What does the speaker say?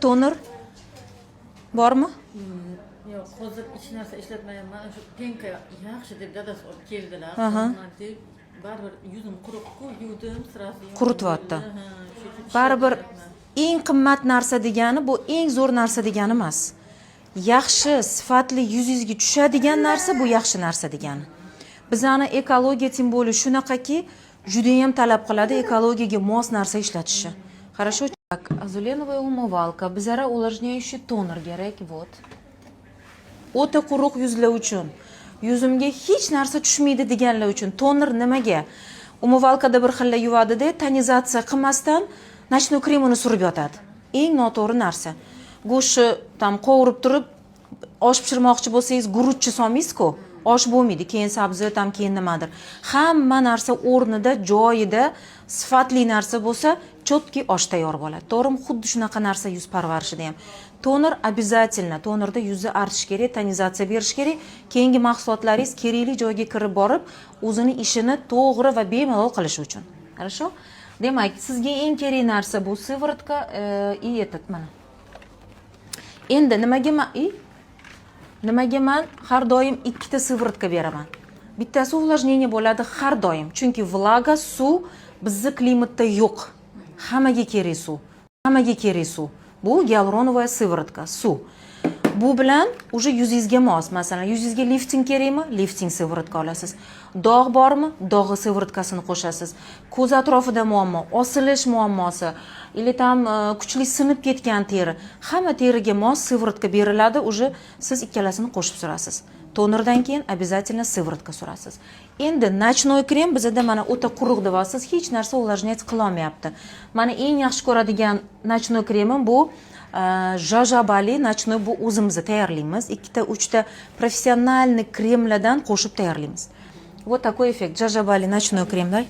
Toner bormi? Yo'q, hozir hech narsa ishlatmayapman. Shu penka yaxshi deb dadasi olib keldilar. Aha. Baribir yuzim quruq-ku, yuvdim, sirasi. Qurityapti. Baribir eng qimmat narsa degani bu eng zo'r narsa degani emas. Yaxshi, sifatli yuzingizga tushadigan narsa bu yaxshi narsa degani. Bizani ekologiya tim bo'li shunaqaki, juda ham talab qiladi ekologiyaga mos narsa ishlatishni. Хорошо? Так, азуленовая умывалка. Bizara увлажняющий тонер kerak, вот. O'ta quruq yuzlar uchun, yuzimga hech narsa tushmaydi deganlar uchun toner nimaga? Umyvalkada bir xilla yuvadi-da, tonizatsiya qilmasdan nochnoy kremini surib yotadi. Eng noto'g'ri narsa. Go'shtni tam qovurib turib, osh pishirmoqchi bo'lsangiz, guruchni solmaysiz-ku. Osh bo'lmaydi, keyin sabzi, tam keyin nimadir. Hamma narsa o'rnida, joyida, sifatli narsa bo'lsa, chotki osh tayyor bo'ladi. To'g'rimi? Xuddi shunaqa narsa yuz parvarishida ham. Toner обязательно, tonerda yuzni artish kerak, tonizatsiya berish kerak. Keyingi mahsulotlaringiz kerakli joyga kirib borib, o'zini ishini to'g'ri va bemalol qilish uchun. Хорошо? Demak, sizga eng kerak narsa bu sivorotka и этот mana. Endi nimaga men har doim ikkita sivorotka beraman? Bittasi увлажнение bo'ladi har doim, chunki vlaga, suv bizning klimatda yo'q. Hammaga kerak suv. Hammaga kerak suv. Bu gyaluronovая sivorotka, suv. Bu bilan уже yuzingizga mos. Masalan, yuzingizga lifting kerakmi? Lifting sivorotka olasiz. Dog' bormi? Dog'i sivorotkasini qo'shasiz. Ko'z atrofida muammo, osilish muammosi, или tam kuchli sinib ketgan teri. Hamma teriga mos sivorotka beriladi, уже siz ikkalasini qo'shib surasiz. Tonerdan keyin обязательно sivorotka surasiz. Endi nochnoy krem bizda mana o'ta quruq deyapsiz, hech narsa увлажнять qila olmayapti. Mana eng yaxshi ko'radigan nochnoy kremim bu jajabali nochnoy, bu o'zimizni tayyorlaymiz. 2-3 ta professionalniy kremlardan qo'shib tayyorlaymiz. Вот такой эффект. Jajabali nochnoy kremlar.